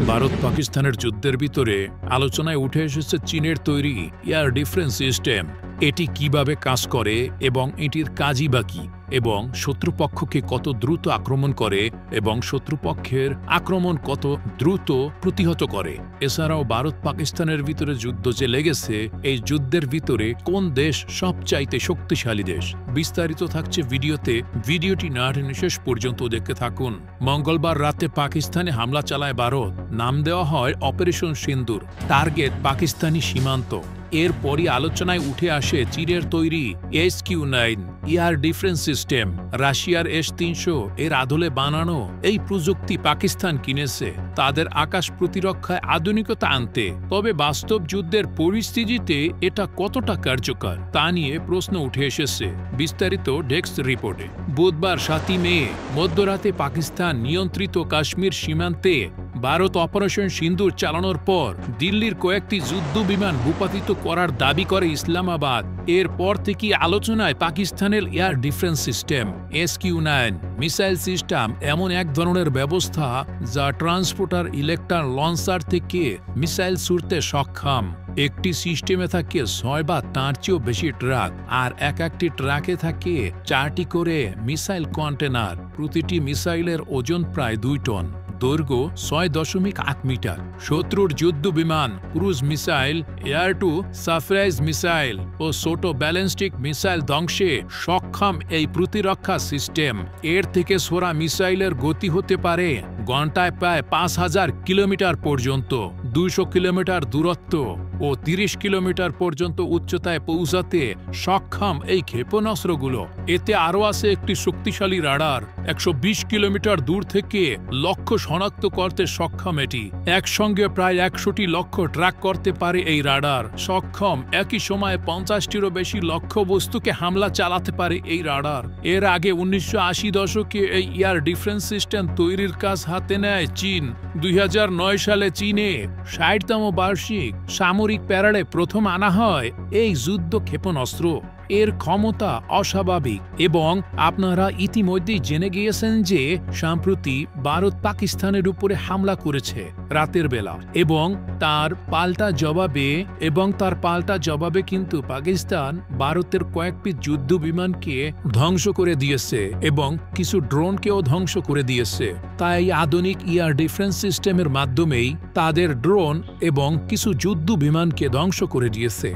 ভারত পাকিস্তানের যুদ্ধের ভিতরে আলোচনায় উঠে এসেছে চীনের তৈরি এয়ার ডিফেন্স সিস্টেম। এটি কিভাবে কাজ করে এবং এটির কাজই বা কি, এবং শত্রুপক্ষকে কত দ্রুত আক্রমণ করে এবং শত্রুপক্ষের আক্রমণ কত দ্রুত প্রতিহত করে। এছাড়াও ভারত পাকিস্তানের ভিতরে যুদ্ধ যে লেগেছে, এই যুদ্ধের ভিতরে কোন দেশ সবচাইতে শক্তিশালী দেশ, বিস্তারিত থাকছে ভিডিওতে। ভিডিওটি না টেনে শেষ পর্যন্ত দেখতে থাকুন। মঙ্গলবার রাতে পাকিস্তানে হামলা চালায় ভারত। নাম দেওয়া হয় অপারেশন সিন্দুর। টার্গেট পাকিস্তানি সীমান্ত। এরপরই আলোচনায় উঠে আসে চীনের তৈরি SQ-9 এয়ার ডিফেন্স সিস্টেম। রাশিয়ার S-300 এর আদলে বানানো এই প্রযুক্তি পাকিস্তান কিনেছে তাদের আকাশ প্রতিরক্ষায় আধুনিকতা আনতে। তবে বাস্তব যুদ্ধের পরিস্থিতিতে এটা কতটা কার্যকর তা নিয়ে প্রশ্ন উঠে এসেছে। বিস্তারিত ডেস্ক রিপোর্টে। বুধবার 7 মে মধ্যরাতে পাকিস্তান নিয়ন্ত্রিত কাশ্মীর সীমান্তে ভারত অপারেশন সিন্দুর চালানোর পর দিল্লির কয়েকটি যুদ্ধ বিমান ভূপাতিত করার দাবি করে ইসলামাবাদ। এরপর থেকে আলোচনায় পাকিস্তানের air defence system SQ-9 missile system এমন এক ধরনের ব্যবস্থা যা ট্রান্সপোর্টার ইলেকট্রন লঞ্চার থেকে মিসাইল ছুড়তে সক্ষম। একটি সিস্টেমে থাকে 6 বা তার চেয়েও বেশি ট্রাক, আর একটি ট্রাকে থাকে 4টি করে মিসাইল কন্টেনার। প্রতিটি মিসাইলের ওজন প্রায় 2 টন, দৈর্ঘ্য 6.8 মিটার। শত্রুর যুদ্ধ বিমান, cruise missile, air to surface missile ও ছোট ব্যালিস্টিক মিসাইল ধ্বংসে সক্ষম এই প্রতিরক্ষা সিস্টেম। এর থেকে ছোড়া মিসাইলের গতি হতে পারে ঘন্টায় প্রায় 5000 কিলোমিটার পর্যন্ত, 200 কিলোমিটার দূরত্ব ও 30 কিলোমিটার পর্যন্ত উচ্চতায় পৌঁছাতে সক্ষম এই ক্ষেপণাস্ত্রগুলো। এতে আরও আছে একটি শক্তিশালী রাডার। 120 কিলোমিটার দূর থেকে লক্ষ্য শনাক্ত করতে সক্ষম এটি। একসঙ্গে প্রায় 100টি লক্ষ্য ট্র্যাক করতে পারে এই রাডার। সক্ষম একই সময়ে 50টিরও বেশি লক্ষ্যবস্তুকে হামলা চালাতে পারে এই রাডার। এর আগে 1980 দশকে এই এয়ার ডিফেন্স সিস্টেম তৈরির কাজ হাতে নেয় চীন। 2009 সালে চীনে 60তম বার্ষিক সামরিক প্যারেডে প্রথম আনা হয় এই যুদ্ধ ক্ষেপণাস্ত্র। এর ক্ষমতা অস্বাভাবিক এবং আপনারা ইতিমধ্যেই জেনে গিয়েছেন যে সম্প্রতি ভারত পাকিস্তানের উপরে হামলা করেছে রাতের বেলা, এবং তার পাল্টা জবাবে কিন্তু পাকিস্তান ভারতের কয়েকটি যুদ্ধ বিমানকে ধ্বংস করে দিয়েছে এবং কিছু ড্রোনকেও ধ্বংস করে দিয়েছে। তাই আধুনিক এয়ার ডিফেন্স সিস্টেমের মাধ্যমেই তাদের ড্রোন এবং কিছু যুদ্ধ বিমানকে ধ্বংস করে দিয়েছে।